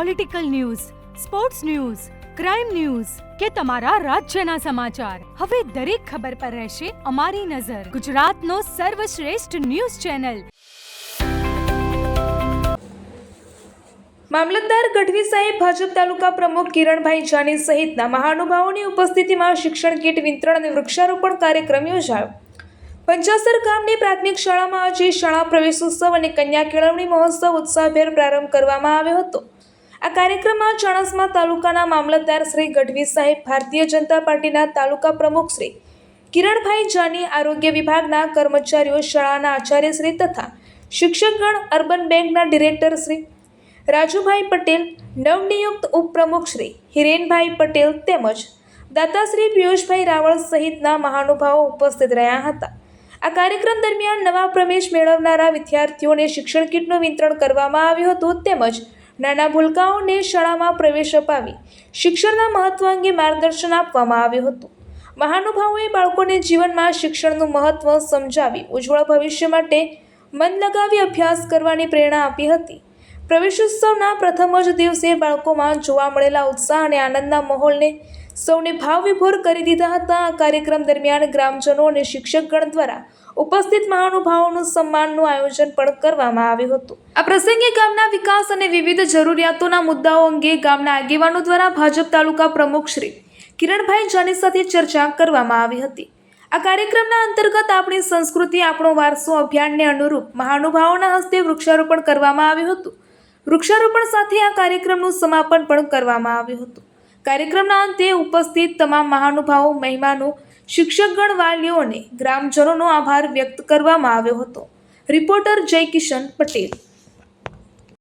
Political news, sports news, crime news કે તમારા રાજ્યના સમાચાર, હવે દરેક ખબર પર રહેશે અમારી નજર. ગુજરાતનો સર્વશ્રેષ્ઠ ન્યૂઝ ચેનલ. મામલતદાર ગઢવી સાહેબ, ભાજપ તાલુકા પ્રમુખ કિરણભાઈ જાની સહિતના મહાનુભાવોની ઉપસ્થિતિમાં શિક્ષણ કીટ વિતરણ અને વૃક્ષારોપણ કાર્યક્રમ યોજાયો. પંચાસર ગામની પ્રાથમિક શાળામાં આજે શાળા પ્રવેશોત્સવ અને કન્યા કેળવણી મહોત્સવ ઉત્સાહભેર પ્રારંભ કરવામાં આવ્યો હતો. આ કાર્યક્રમમાં ચાણસ્મા તાલુકાના મામલતદાર શ્રી ગઢવી સાહેબ, ભારતીય જનતા પાર્ટીના તાલુકા પ્રમુખ શ્રી કિરણભાઈ જાની, આરોગ્ય વિભાગના કર્મચારીઓ, શાળાના આચાર્યશ્રી તથા શિક્ષકગણ, અર્બન બેંકના ડિરેક્ટર શ્રી રાજુભાઈ પટેલ, નવનિયુક્ત ઉપપ્રમુખ શ્રી હિરેનભાઈ પટેલ તેમજ દાતાશ્રી પિયુષભાઈ રાવળ સહિતના મહાનુભાવો ઉપસ્થિત રહ્યા હતા. આ કાર્યક્રમ દરમિયાન નવા પ્રવેશ મેળવનારા વિદ્યાર્થીઓને શિક્ષણ કીટનું વિતરણ કરવામાં આવ્યું હતું તેમજ નાના ભૂલકાઓને શાળામાં પ્રવેશ અપાવી શિક્ષણના મહત્વ અંગે માર્ગદર્શન આપવામાં આવ્યું હતું. મહાનુભાવોએ બાળકોને જીવનમાં શિક્ષણનું મહત્વ સમજાવી ઉજ્જવળ ભવિષ્ય માટે મન લગાવી અભ્યાસ કરવાની પ્રેરણા આપી હતી. પ્રવેશોત્સવના પ્રથમ જ દિવસે બાળકોમાં જોવા મળેલા ઉત્સાહ અને આનંદના માહોલને સૌને ભાવ વિભોર કરી દીધા હતા. આ કાર્યક્રમ દરમિયાન ગ્રામજનો અને શિક્ષકગણ દ્વારા ઉપસ્થિત મહાનુભાવોનું સન્માનનું આયોજન પણ કરવામાં આવ્યું હતું. આ પ્રસંગે ગામના વિકાસ અને વિવિધ જરૂરિયાતોના મુદ્દાઓ અંગે ગામના આગેવાનો દ્વારા ભાજપ તાલુકા પ્રમુખ શ્રી કિરણભાઈ જાની સાથે ચર્ચા કરવામાં આવી હતી. આ કાર્યક્રમના અંતર્ગત આપણી સંસ્કૃતિ, આપણો વારસો અભિયાનને અનુરૂપ મહાનુભાવોના હસ્તે વૃક્ષારોપણ કરવામાં આવ્યું હતું. વૃક્ષારોપણ સાથે આ કાર્યક્રમનું સમાપન પણ કરવામાં આવ્યું હતું. કાર્યક્રમના અંતે ઉપસ્થિત તમામ મહાનુભાવો, મહેમાનો, શિક્ષકગણ, વાલીઓ અને ગ્રામજનોનો આભાર વ્યક્ત કરવામાં આવ્યો હતો. રિપોર્ટર જય કિશન પટેલ.